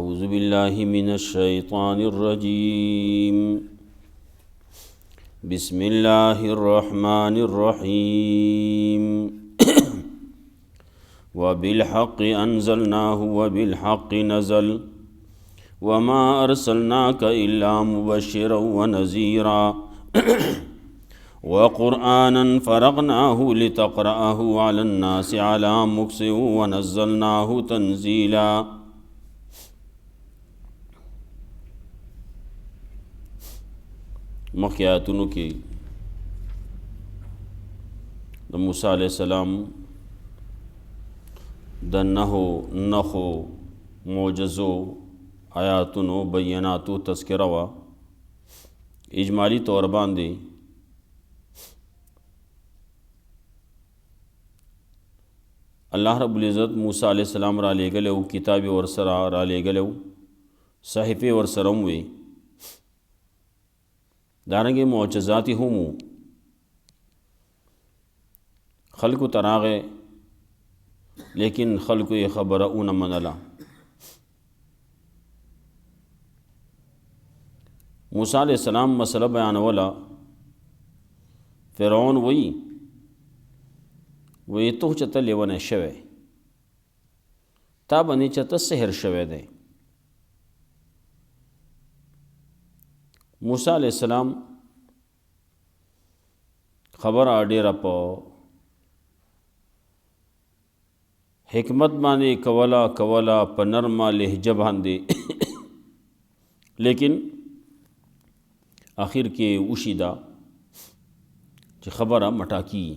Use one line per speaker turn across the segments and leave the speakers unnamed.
أعوذ بالله من الشيطان الرجيم بسم الله الرحمن الرحيم وبالحق أنزلناه وبالحق نزل وما أرسلناك إلا مبشرا ونذيرا وقرآنا فرقناه لتقرأه على الناس على مكث ونزلناه تنزيلا. مخکې آیاتونو کې د موسی علیه السلام د نښو معجزو آیاتونو بیناتو تذکره وه. اجمالی طور باندې الله رب العزت موسی علیه السلام را لېږلی و، کتاب یې ورسره را لېږلی و، صحیفې ورسره هم وې، دارنګې معجزات یې هم وو. خلکو ته راغی لیکن خلکو یې خبره ونه منله. موسی علیہ السلام مسئله بیانوله. فرعون وی تو چې ته لیونی شوی، تا باندې چې ته سحر شوی دی. موسی علیہ السلام خبره ډیره په حکمت باندې کوله په نرمه لهجه باندې لیکن آخر کې وشي دا چې خبره مټاکی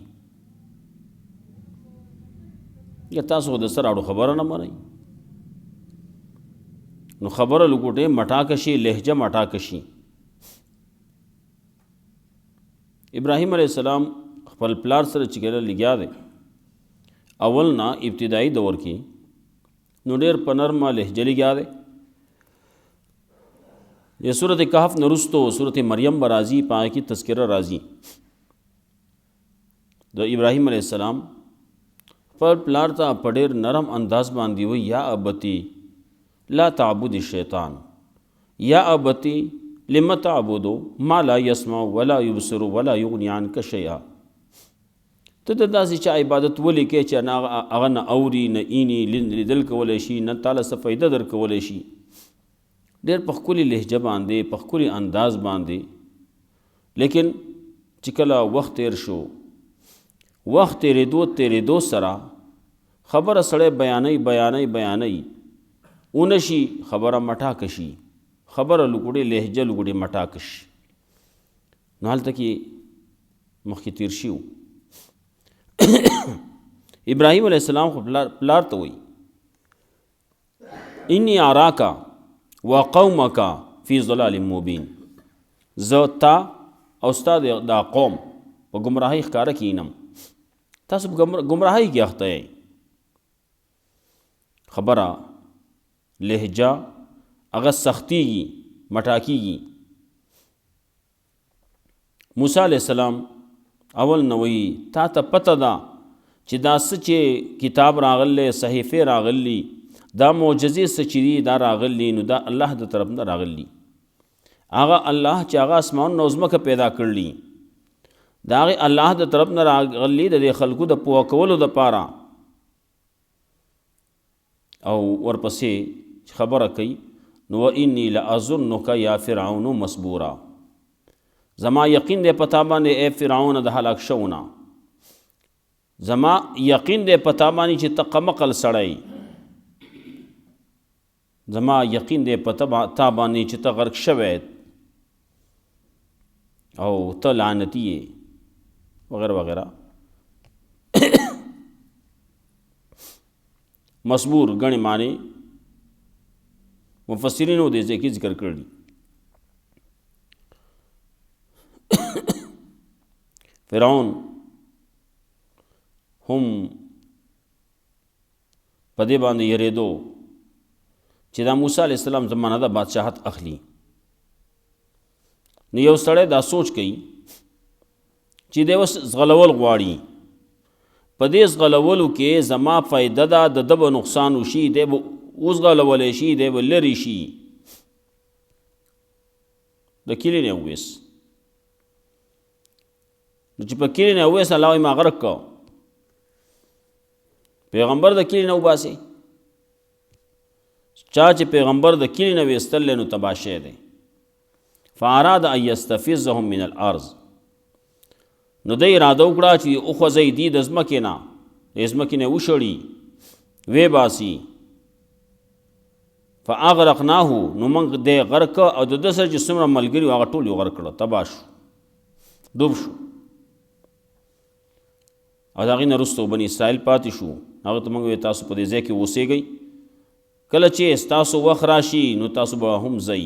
یا تاسو د سره اړو خبره نه منئ نو خبره لګوټې مټاکشي، لهجه مټاکشي. ابراهیم علیہ السلام خپل پلار سره چې کله لګیا دی اول نه ابتدایي دور کې نو ډېر په نرمه لهجه لګیا دی. د سورت کهف نه وروستو سورت مریم به راځي، په هغې کې تذکره راځي د ابراهیم علیہ السلام خپل پلار ته په ډېر نرم انداز باندې وایي یا ابتی لا تعبد الشیطان، یا ابتی لم تعبدو ما لا يسمع ولا يبصر ولا يغني عنك شيئا. ته د داسې چا عبادت ولې کې چې نه هغه نه اوري نه اینی لیدل کولی شي نه تعالی څه فایده در کولی شي. ډېر په ښکلي لهجه باندې په ښکلي انداز باندې، لیکن چې کله وخت تیر شو، وخت تیرېدو سره خبره سړی بیانوي اونشي، خبره مټاکه شي، خبره لګوډې لهجه لګوډې مټاکه شي. نو هلته کې مخکې تیر شي ابراهیم علیہ السلام خو پلار ته وایي انی اراکا وقومک فی ضلال مبین، زه تا او ستا دا قوم په ګمراهۍ ښکاره کې ینم، تاسو په ګمراهۍ کې اخته یئ. خبره لهجه هغه سختیږي، مټاکیږي. موسی علیہ السلام اول نه وایي تا ته پته ده چې دا څه چې کتاب راغلی، صحیفې راغلی، دا معجزې څه چې دي دا راغلی، نو دا الله د طرف نه راغلی. هغه الله چې هغه اسمان او ځمکه پیدا کړلی، دا هغې الله د طرف نه راغلی د دې خلکو د پوه کولو دپاره. او ورپسې خبره کوي نو وانی لاظنک یا فرعون مسبورا، زما یقین دی پتا باندې اے فرعون د هلاک شوونه، زما یقین دی پتا باندې چې ته قمقل سړی، زما یقین دی پتا باندې چې ته غرق شوی او ته لعنتی یې وغیرہ وغیرہ. مسبور غنی معنی مفسرینو دې ځای کې ذکر کړي. فرعون هم په دې باندې یریدو چې دا موسی علیہ السلام زمانه د بادشاہت اخلي. نو یو سړی دا سوچ کوي چې دی اوس زغلول غواړي، په دې زغلولو کې زما فایده ده، د ده به نقصان وشي، دی به وزغلولی شي دی به لرې شي د کلي نه وویست نو چې په کلي نه وویست الله وایي ما غرق کو پیغمبر د کلي نه وباسي چا چې پیغمبر د کلي نه ویستل نو تباه شوی دی فاراد ان یستفزهم من الارض نو دی اراده وکړه چې وخوځئ دي د ځمکې نه د ځمکې نه وشړي وی باسي فاغرقناه نو موږ دی غرق او د ده سره چې څومره ملګري وو هغه ټول یې غرق کړه تباه شو ډوب شو او د هغې نه وروسته بني اسرائیل پاتې شو هغه ته موږ وی تاسو په دې ځای کې اوسېږئ کله چې ستاسو وخت راشي نو تاسو به هم ځئ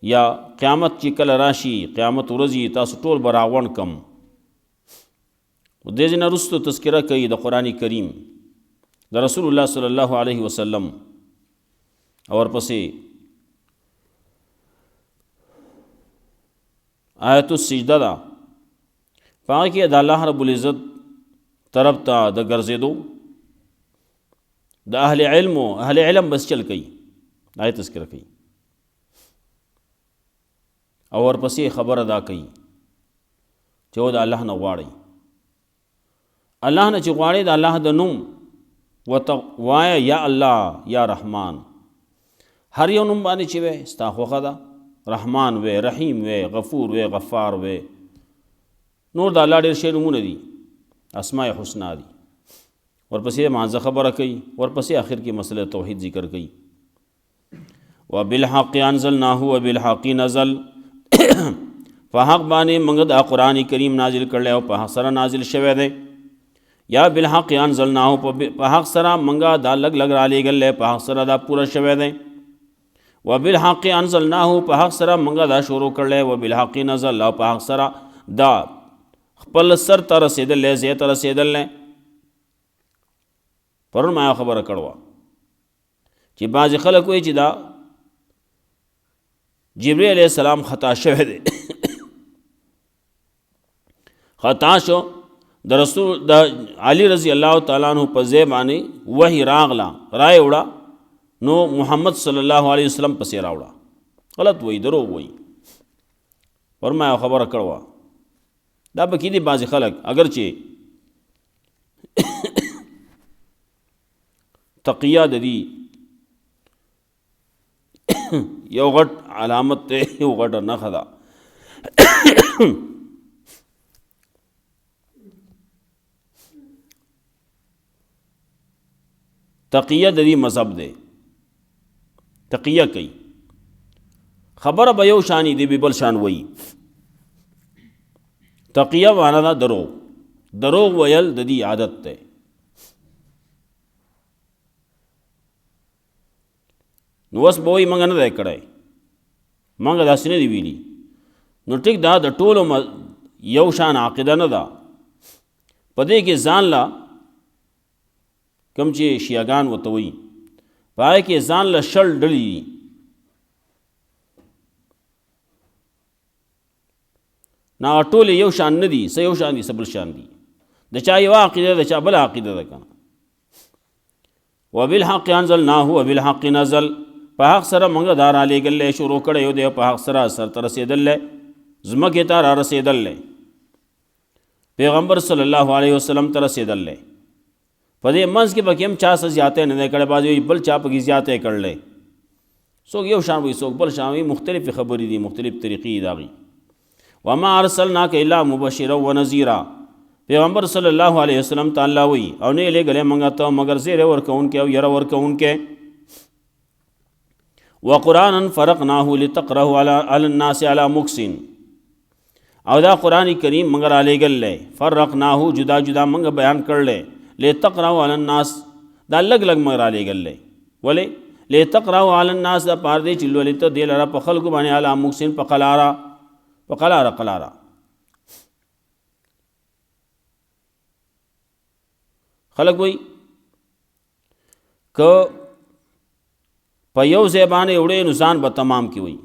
یا قیامت چې کله راشي قیامت ورځي تاسو ټول به راغونډ کم دې نه وروسته تذکره کوي د قرآن کریم د رسول الله صلی الله علیه وسلم او ورپسې آیت السجده ده په هغه کې د الله رب العزت طرف ته د ګرځېدو د اهل علم بس چل کوي آیت تذکره کوي او ورپسې خبر ادا کوي چې و د الله نه غواړئ الله نه چې غواړئ د الله د نوم ورته وایه یا الله یا رحمان هر یو نوم باندې چې وی ستا خوښه ده رحمان وی رحیم وی غفور وی غفار وی نور د الله ډېر شی نومونه دي اسماء حسنا دي ورپسې مانځه خبره کوي ورپسې آخر کې مسله توحید ذکر کوي وبالحق انزلناه وبالحق نزل په حق باندې موږ د قرآن کریم نازل کړلی او په حق سره نازل شوی دی یا بالحق انزلناه په حق سره موږ دا لږ لږ رالیږلی په حق سره دا پوره شوی دی وبالحق انزلناه په حق سره موږ دا شروع کړلی وبالحق نزل او په حق سره دا خپل سر ته رسېدلی ځای ته رسېدلی پرون ما یو خبره کړې چې بعضې خلک وایي چې دا جبرئیل علیه السلام خطا شوی دی خطا شو د رسول د علی رضی الله تعالی عنہ په ځای باندې وحی راغله رای وړه نو محمد صلی الله علیه وسلم پسې راوړه غلط وایي دروغ وایي پرون ما یو خبره کړې دا به کې دي بعضې خلک اگر چې تقیه د دې یو غټ علامت دی یو غټه نښه ده تقیه د دې مذهب دی تقیه کوي خبره به یو شانی دی به بل شان وایي تقیه معنا ده دروغ ویل د دې عادت دی نو اوس به وایي موږ نه دی کړی موږ داسې نه دي ویلي نو ټیک دا د ټولو یو شان عقیده نه ده په دې کې ځان له کوم چې شیعګان ورته وایي په هغې کې ځان له شل ډلې دي نه ټولې یو شان نه دي څه یو شان دي څه بل شان دي د چا یوه عقیده د چا بله عقیده ده که نه وبالحق انزلناه وبالحق نزل په حق سره موږ دا رالیږلی شروع کړی دی په حق سره سر ته رسېدلی ځمکې ته را رسېدلی پیغمبر صلی الله علیه وسلم ته رسېدلی په دې منځ کې به هم چا څه زیاتی نه دی کړی بعضې وایي بل چا پکې زیاتی کړلی څوک یو شان وایي څوک بل شان وایي مختلفې خبرې دي مختلف طریقې دي د هغې وما ارسلناک الا مبشرا ونذیرا پیغمبر صلی الله علیه وسلم ته الله وایي او نه یې لېږلی موږ ته مګر زیری ورکوونکی او یره ورکوونکی وقرآنا فرقناه لتقرأه علی الناس علی مکث او دا قرآن کریم موږ رالیږلی فرقناه جدا جدا موږ بیان کړلی لتقرأه علی الناس دا لږ لږ موږ رالیږلی ولې لتقرأه علی الناس دا پار دی چې لولې ته دې لره په خلکو باندې علی مکث په قلاره خلق وایي که په یو ځای باندې وړې نو ځان به تمام کی وایي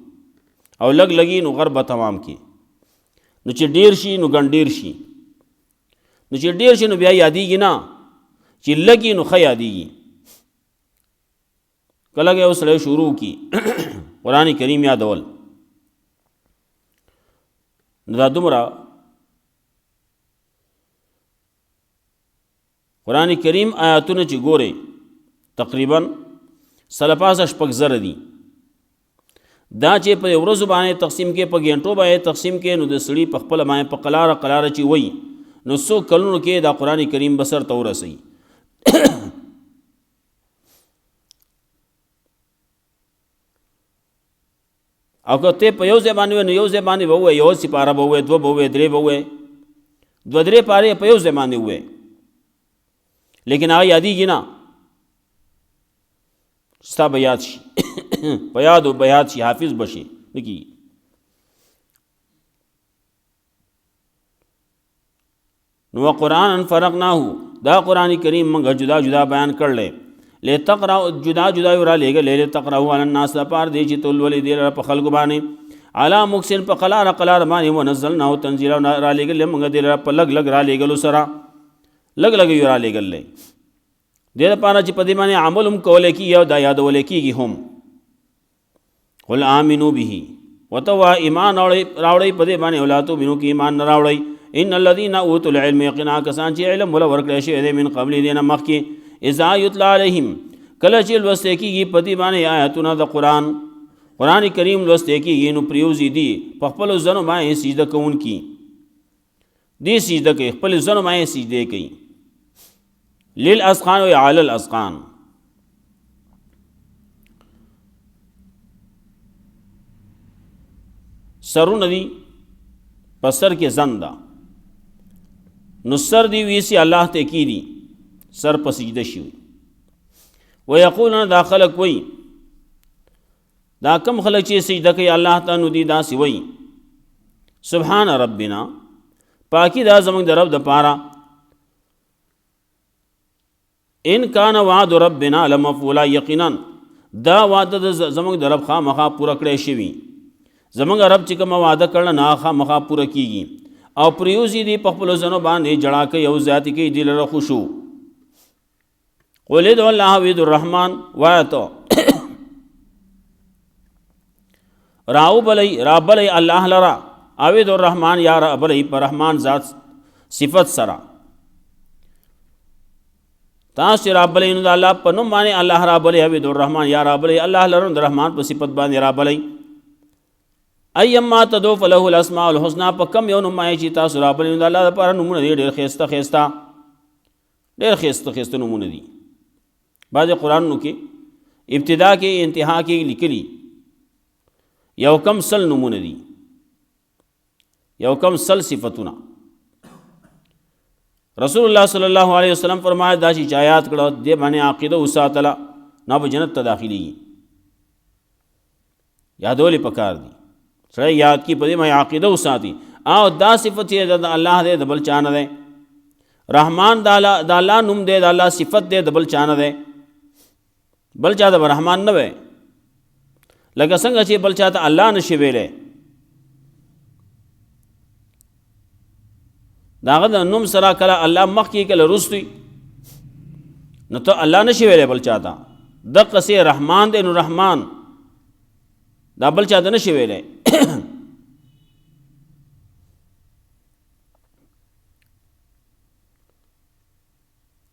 او لږ لګي نو غر به تمام کی نو چې ډیر شي نو ګڼ ډیر شي نو چې ډیر شي نو بیا یادېږي نه چې لګي نو ښه یادېږي کله یو سړی شروع کی قرآن کریم یادول نو دا دومره قرآن کریم آیاتونه چې ګورئ تقریبا سلپاسه شپږ زره دي. دا چې په ورځو باندې تقسیم کې په ګنټو باندې تقسیم کې نو د سړي په خپل باندې په قلاره قلاره چې وای نو څو کلونو کې دا قرآن کریم بسر ته ورسي. او که ته په یو ځای باندې نو یو ځای باندې به ووایې یو سپاره به ووایې دوه به ووایې درې به ووایې دوه درې پارې په یو ځای باندې ووایې لیکن هغه یادېږي نه ستا به یاد شي په یاد و به یاد شي حافظ به شي نه کېږي. نو قرآن فرقناه دا قرآن کریم موږ جدا جدا بیان کړلی لتقرأ جدا جدا را لېږلی لتقرأه علی الناس لپاره دی چې ته ولولې دې لره په خلکو باندې علی مکثن په قلاره قلاره باندې ونزلناه تنزیلا را لېږلی موږ دې لره په لږ لږ را لېږلو سره لږ لږ یې را لېږلی دې لپاره چې په دې باندې عمل هم کولی کېږي او دا یادولی کېږي هم. قل آمنو به ورته وایه ایمان راوړئ په دې باندې او لا تؤمنو کې ایمان نه راوړئ ان الذين اوتوا العلم یقینا کسان چې علم ولا ورکړی شوی دی من قبل دې نه مخکې اذا یتلی علیهم کله چې لوستی کېږي په دې باندې آیاتونه د قرآن کریم لوستی کېږي نو پریوزي دي په خپلو ځنو باندې سجده کوونکي دې سجده کوي خپل ځنو باندې سجدې کوي للاذقان و علی الاذقان. سرونه دي په سر کې زن ده نو سر دی ویسی الله ته کی دي سر په سجده شي ويقولون دا خلق وي دا کم خلق چې سجده کوي الله ته نو دي داسې وي سبحان ربنا پاکی دا زمونږ د رب د پاره ان کان وعد ربنا لمفعولا یقینا دا وعده زمونږ د رب خامخا پوره کړی شوي زمونږ رب چې کومه وعده کړله نه خامخا پوره کیږي او پریوزي دي په خپلو ځنو باندې جړا کوي او زیاتې کوي دې لره خوشو. قل ادعوا الله او ادعوا الرحمن وایه ته رابلی الله لره او ادعوا الرحمن یا رابلی په رحمان ذات صفت سره تاسو رابلی نو د الله په نوم باندې الله رابلی او ادعوا الرحمن یا رابلی الله لره د رحمان په صفت باندې رابلی ایما تدعو فله الاسماء الحسنى په کم یو نوم چې تاسو رابلی نو د الله لپاره نومونه دي ډېر ښایسته ښایسته نومونه دي. بعضې قرآنونو کې ابتدا کې انتها کې لیکلي یو کم سل نومونه دي یو کم سل صفتونه. رسول الله صلی الله علیه وسلم فرمایا دا چې آیات کړه دې باندې عقیده وساتله نه به جنت ته داخلېږي. یادولې پکار دي سړی یاد کی په دې باندې عقیده وساتي او دا صفت یې د الله دی د بل چا نه دی. رحمان د الله نوم دی د الله صفت دی د بل چا نه دی بل چا د رحمان نه وی لکه څنګه چې بل چا ته الله نشي ویلی د هغه د نوم سره کله الله مخکې کله وروستی نو ته الله نشي ویلی بل چا ته دقسې رحمان دی نو رحمان دا بل چا ته نشي ویلی.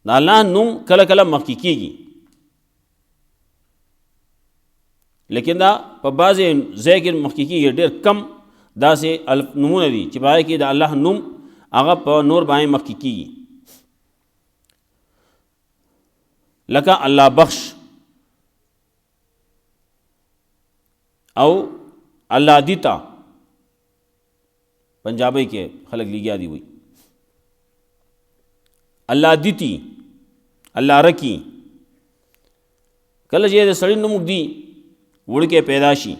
د الله نوم کله کله مخکې کېږي لیکن دا په بعضې ځای کې مخکې کېږي ډېر کم داسې نومونه دي چې په هغې کې د الله نوم هغه په نور باندې مخکې کېږي لکه الله بخش او الله دیتا پنجابی کې خلک لګیا دي وي الله دیتی الله رکی کله چې د سړي نوم دی وړکې پیدا شي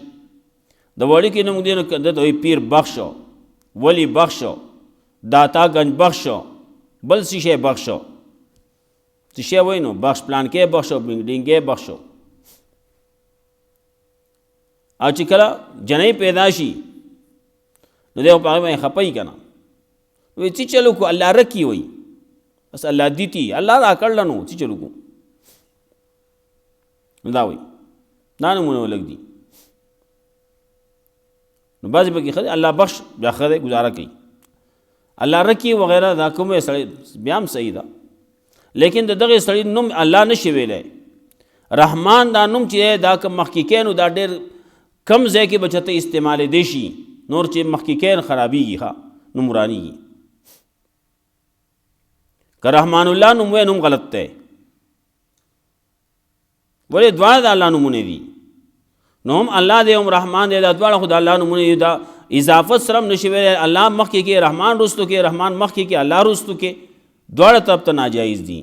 د وړکې نوم دی نو د پیر بخشو ولی بخشو داتا گنج بخشو بل شیشه بخشو شیشه وای نو بخش پلان کې بخشو ډینګې بخشو. او چې کله جنۍ پیدا شي نو دی په هغې باندې خپه که نه وایي څه چلو کو الله رکی وایي بس الله دیتی الله را کړله نو څه چلو کو نو دا وایي دا نمونه ولګ دي. نو بعضې پکې ښه دی الله بخش بیا ښه دی ګزاره کوي الله رکی وغیره دا کوم سړی بیا هم صحیح ده لیکن د دغه سړي نوم الله نشي ویلی. رحمان دا نوم چې دا که محققینو دا ډېر کم ځای کې به چېرته استعمالېدی شي نور چې محققین خرابېږي ښه نوم ورانېږي. که رحمان الله نوم وی نوم غلط دی ولې دواړه د الله نومونه دي نو هم الله دی هم رحمان دی دا دواړه خو د الله نومونه دي. دا اضافت سره هم نشي ویلی الله مخکې کې رحمان رستو کې رحمان مخکې کې الله رستو کې دواړه طرف ته ناجایز دي.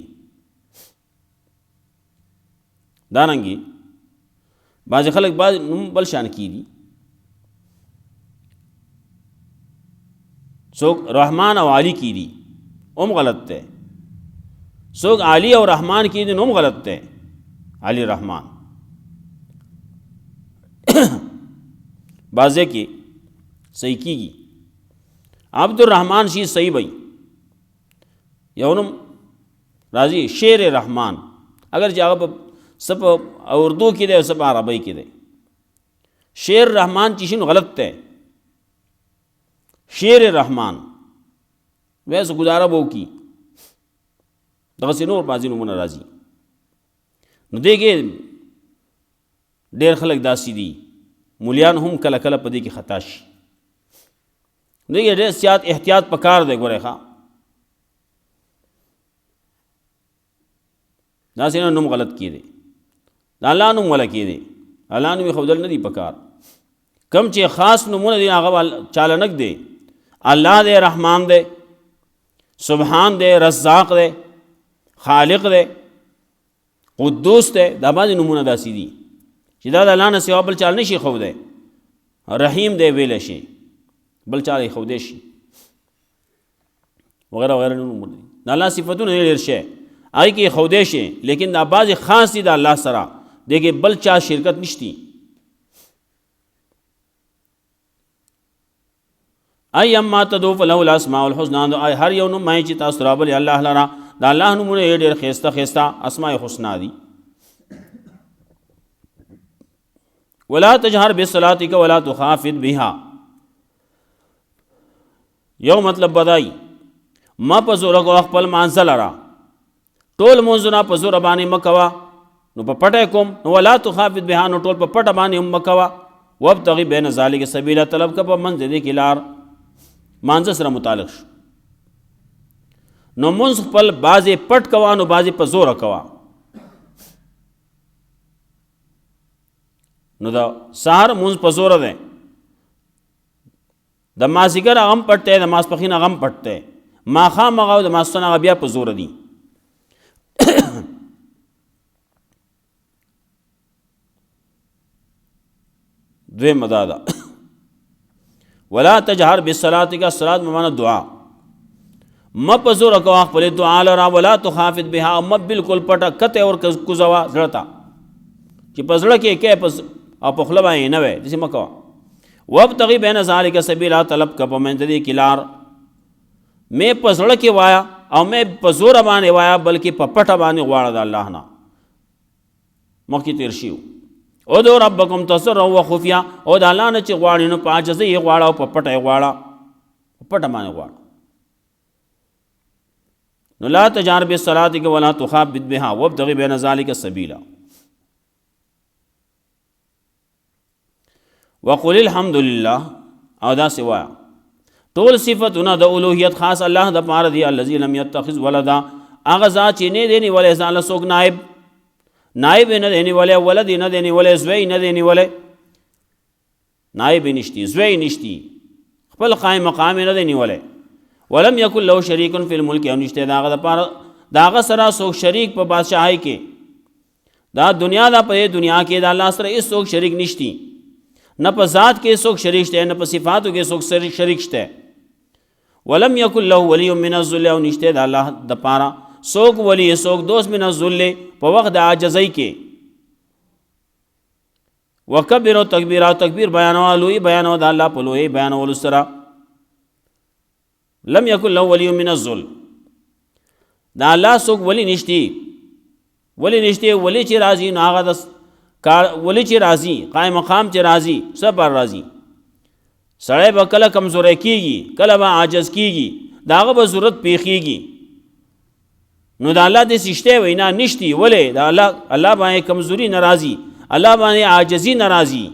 دارنګې بعضې خلک بعض نوم بل شان کیږي څوک رحمان او علی کیږي هم غلط دی څوک علی او رحمان کیږي نو هم غلط دی علی رحمان. بعضې کې صحیح کیږي عبدالرحمن شي صحیح وي یو نوم راځي شیر رحمان اگر چې هغه په څه په اردو کې دی او څه په عربۍ کې دی. شیر رحمان چې شي نو غلط دی شیر رحمان ویسه ګزاره به وکړي دغسې نور بعضې نومونه راځي. نو دې کې ډېر خلک داسې دي مولیان هم کله کله په دې کې خطا شي. دې کې ډېر زیات احتیاط پکار دی. ګورئ ښه داسې نه نوم غلط کیدی د الله نوم وله کیدی الله نوم یې ښودل نه دي پکار. کم چې خاص نومونه دي هغه چالنک دی الله دی رحمان دی سبحان دی رزاق دی خالق دی قدوس دی دا بعضې نومونه داسې دي چې دا د الله نه سوا بل چال نه شي ښودی. رحیم دی ویلی شي بل چال یې ښودی شي وغیره وغیره نومونه دي د الله صفتونه ډېر شی هغې کې یې ښودی شي لیکن دا بعضې خاص دي د الله سره دې کې بل چا شرکت نشتی. ايما تدعو فله الاسماء الحسنى هر یو نوم چې تاسو رابلې الله لره د الله نومونه یې ډېر ښایسته ښایسته اسماء حسنا دي. ولا تجهر بصلاتك ولا تخافت بها یو مطلب بدای ما په زوره کو خپل مانځه لره ټول مونځونه په زوره باندې مه کوه نو په پټه کوم نو ولا تخافت بها نو ټول په پټه باندې هم مه کوه. وابتغي بین ذلک سبیلا طلب که په منځ دې کې لار مانځه سره متعلق شو نو مونځ خپل بعضې پټ کوه نو بعضې په زوره کوه. نو دا سهار مونځ په زوره دی د مازدیګر هغه هم پټ دی د ماسپښین هغه هم پټ دی ماښام هغه او د ماسپښین هغه بیا په زوره دي. دویمه دا ده ولا تجهر بصلاتک صلات معنی دعا مه په زوره کوه خپلې دعا لره ولا تخافت بها مه بالکل پټه کته اور کوزوه زړه ته چې په زړه کې کې او په خوله باندې نه وی داسې مه کوه. وابتغي بین ذلک سبیلا طلب که په منځ دې کې لار مې په زړه کې وایا او مې په زوره باندې وایا بلکې په پټه باندې غواړه د الله نه مخکې تېر شي. ادعوا ربکم تضرعا وخفیا او د الله نه چې غواړې نو په عاجزۍ یې غواړه او په پټه یې غواړه په پټه باندې غواړه. نو لا تجهر بصلاتک ولا تخافت بها وابتغ بین ذلک سبیلا. وقل الحمد لله او دا سوا ټول صفتونه د الوهیت خاص الله د پاره دی الذي لم يتخذ ولدا هغه ذات چې نه دی نیولی ځان له څوک نائب نه دی نیولی ولد نه دی نیولی زوی نه دی نیولی نائب نشتی زوی نشتی خپل قائم مقام نه دی نیولی ولم یکن له شریک فی الملک او نشته داغه د پاره داغه سره څوک شریک په بادشاہي کې دا دنیا دا په دنیا کې د الله سره هیڅ څوک شریک نشتی نه په ذات کې څوک شریک شته نه په صفاتو کې څوک شریک شته. ولم یکن له ولی من الذل او نشته د الله د پاره څوک ولی څوک دوست من الذل په وخت د عاجزۍ کې. وکبر او تکبیر بیانولوی بیانو د الله په لوی بیانولو سره. لم یکن له ولی من الذل د الله څوک ولی نشتی ولی چې راځي نو هغه د ولی چې راځي قائم مقام چې راځي څه پر راځي سړی به کله کمزوری کیږي کله به عاجز کیږي د هغه به ضرورت پیښیږي نو د الله داسې شته وایي نه نشتي ولې د الله باندې کمزوري نه راځي الله باندې عاجزي نه راځي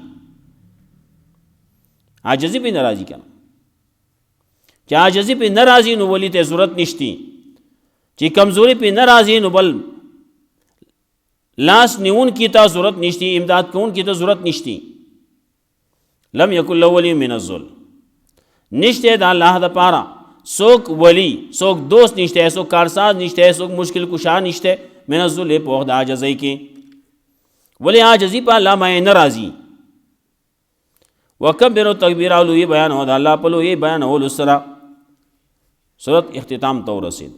عاجزي پې نه راځي که نه چې عاجزي پې نه راځي نو ولي ته ضرورت نشتی چې کمزوري پې نه راځي نو بل لاس نیون کی ته ضرورت نشتی امداد کون کی ته ضرورت نشتی لم یکن له ولی من الذل نشته د الله د پاره څوک ولی څوک دوست نشته څوک کارساز نشته څوک مشکل کشا نشته من الذل په وخت د عاجزۍ کې ولی عاجزي په الله باندې نه راځي وکبروا تکبیرا لوی بیان او د الله په لوی بیان اول سره سورت اختتام ته ورسید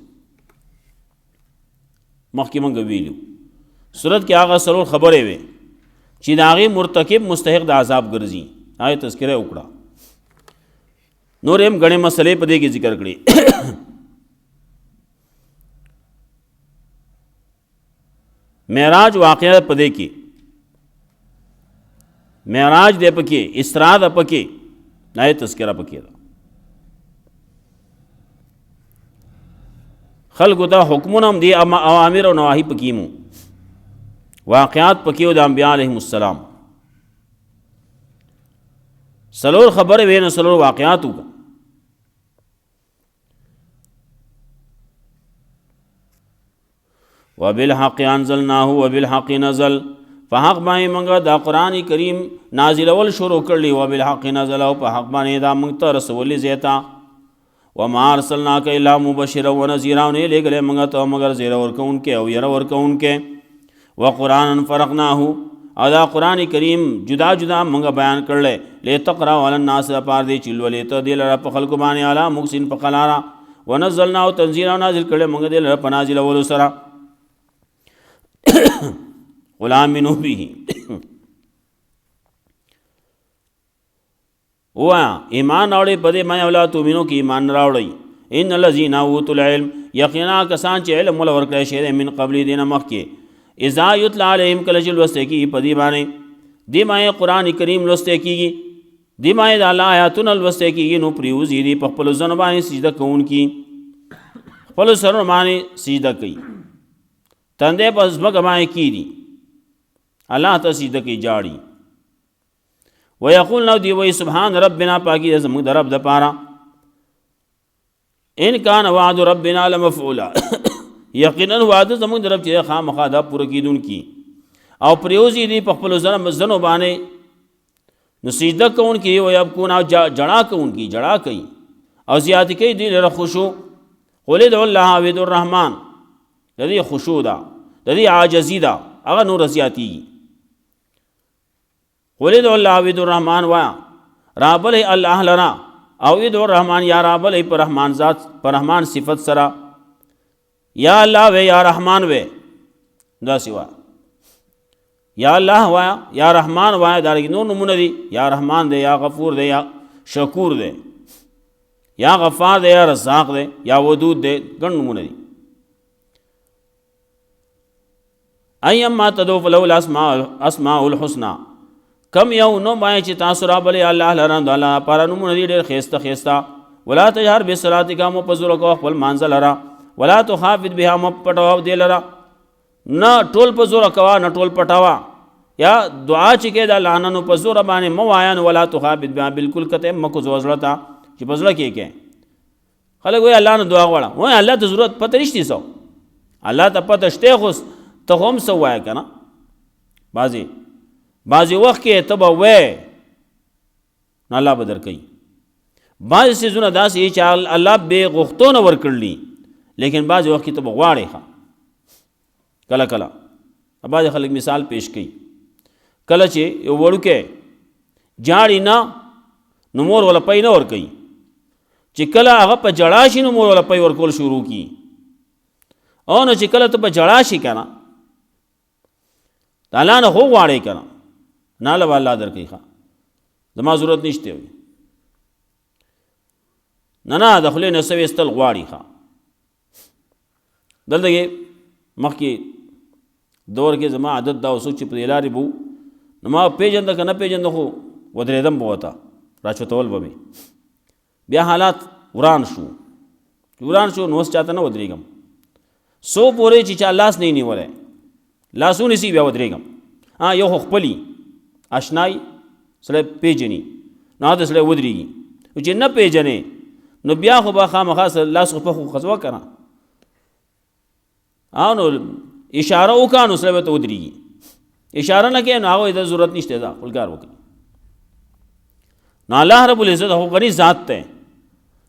مخکې موږ ویلو سورت کې هغه سلور خبرې وې چې د هغې مرتکب مستحق د عذاب ګرځي هغې تذکره وکړه نور هم غنې مسلې په دې کې ذکر کړي معراج واقعه په دې کې معراج دې پکې اسراء ده پکې هغې تذکره پکې ده خلکو ته حکمونه هم دي اوامر او نواهي پکې مو واقعات پکې او د انبیاء علیهم السلام سلور خبر وې نو سلور واقعات وکړه وبالحق انزلناه وبالحق نزل فحق باندې موږ دا قرآن کریم نازلول شروع کړلی وبالحق نزل او په حق باندې دا موږ ته رسولي زیتا وما ارسلناک الا مبشرا ونذیرا نه لګلې موږ ته مگر زیره ورکوونکې او ير ورکوونکې وقرآن فرقناه او دا قرآن کریم جدا جدا موږ بیان کړل لتقرأ علی الناس پار دی چلولې ته دل را په خلق باندې اعلی مخسن په قلارا ونزلنا او تنزیلا نازل کړل موږ دل را په نازل ول سره غلام منو به وا ایمان اورې په دې مې اولاد تومینو کې ایمان راوړی ان الذين اوتوا العلم یقینا کسان چې علم ول ورکړی شه من قبل دینه مخکې اذا یتلا علیهم کله چې لوسته کېږي په دې باندې دې مایې قرآن کریم لوسته کېږي دې مایې د الله آیاتونه لوسته کېږي نو پریوزي دي په خپلو ځنو باندې سجده کوونکي خپلو سرونو باندې سجده کوي تندې په ځمکه باندې کېږي الله ته سجده کوي جاړي ویقول نو دی وی سبحان ربنا پاکی زموږ د رب د پاره ان کان وعد ربنا لمفعولا یقینا وعده زموږ د رب چې خامخا دا پوره کیدونکي او پریوزي دی په خپل زنو باندې نو سجده کوونکي او یبکون او جړا کوونکي جړا کوي او زیات کوي دی لره خشوع قل ادعوا الله او ادعوا الرحمن د دې خشوع ده د دې عاجزي ده هغه نور زیاتی قل ادعوا الله او ادعوا الرحمن وا رابل الله لرا او ادعوا الرحمن یا رابل پر رحمان ذات پر رحمان صفت سرا یا الله وے یا رحمان وے دا سوا یا الله وا یا رحمان وا دا نور نمونه دي یا رحمان دے یا غفور دے یا شکور دے یا غفار دے یا رزاق دے یا ودود دے ګڼ نمونه دي ايما تدعو فله الاسماء الحسنى کم یو نو باندې چې تاسو را بلې الله لره د الله لپاره نومونه دي ډېر ښایسته ښایسته ولا تجهر بصلاتک مو په زوره کوه خپل مانځه لره ولا تخافت بها مو پټوه دې لره نه ټول په زوره کوه نه ټول پټوه یا دعا چې کې د الله نو په زوره باندې مو وایه نو ولا تخافت بها بالکل کته مکو زړه ته چې په زړه کې خلک وایي الله نه دعا غواړه وایي الله ته ضرورت پته نشته سو الله ته پته شته خو ته هم څه وایه که نه بعضی وخت کې ته به وایې نو الله به درکوي بعضې څیزونه داسې چې الله بې غوښتو نه ورکړلي لیکن بعضې وخت کې ته به غواړې کله کله بعضې خلک مثال پیش کوي کله چې یو وړوکی جاړي نه نو مور وله پی نه ورکوي چې کله هغه په جړا شي نو مور وله پی ورکول شروع کي او نو چې کله ته په جړا شي که نه د الله نه خو غواړې که نه ناله به الله درکوي زما ضرورت نشته وي نه د خولې نه څه ویستل غواړي دلته کې مخکې دور کې زما عادت دا اوسو چې په دې لارې به نو ما پیژنده که نه پیژنده خو ودرېدم به ورته راچوتول به مې بیا حالات وران شو نو اوس چاته نه ودرېږم څو پورې چې چا لاس نه نیولی لاس ونیسي بیا ودرېږم یو خو خپلي اشنای سړی پیژني نو هلته سړی ودرېږي چې نه پیژنې نو بیا خو به خامخا لاس خو په خو خزوه که نه نو اشاره وکړه نو سړی به ته ودرېږي اشاره نه کوي نو هغه د ضرورت نشته ده خپل کار وکړي نو الله رب العزت خو غني ذات دی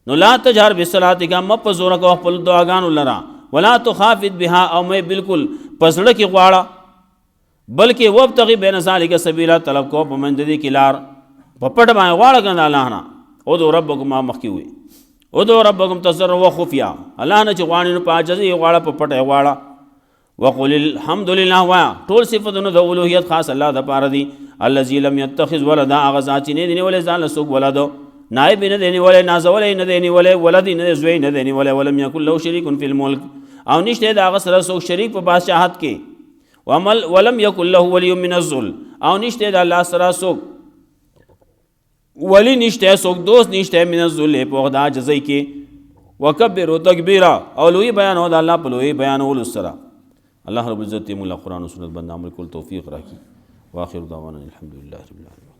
نو لا تجهر بصلاتک مه په زوره کوه خپل دعاګانو لره ولا تخافت بها او مې بالکل په زړه کې غواړه بلکې وابتغي بین ذلک سبیلا طلب کو په منځ دې کې لار په پټ باندې غواړه کنه الله نه ادعوا ربکم ما مخکې وي ادعوا ربکم تضرعا وخفیا الله نه چې غواړي نو په عاجزۍ غواړه په پټه غواړه وقل الحمد لله وایا ټول صفتونه د اولوهیت خاص الله د پاره دي الذي لم يتخذ ولدا هغه ذات چې نه دی نیولی ځان له څوک ولد نائب نه دی نیولی نازولی نه دی نیولی ولد نه دی زوی نه دی نیولی ولم یکن له شریک فی الملک او نشته د هغه سره څوک شریک په بادشاهت کې ولم یکن له ولی من الذل او نشته د الله سره څوک ولی نشته څوک دوست نشته من الذل په د عاجزۍ کې وکبروا تکبیرا او لوی بیان او د الله په لوی بیانولو سره الله رب العزت مولا قرآن و سنت بند عمل کول توفیق راکړي واخر دعوانا الحمد لله رب العالمين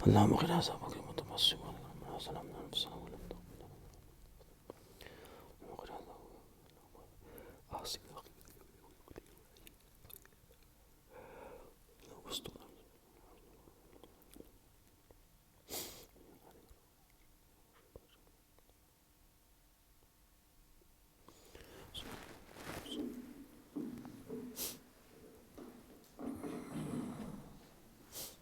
اللهم قنا عذابك المتمسك ظلمنا انفسنا ولم تغفر لنا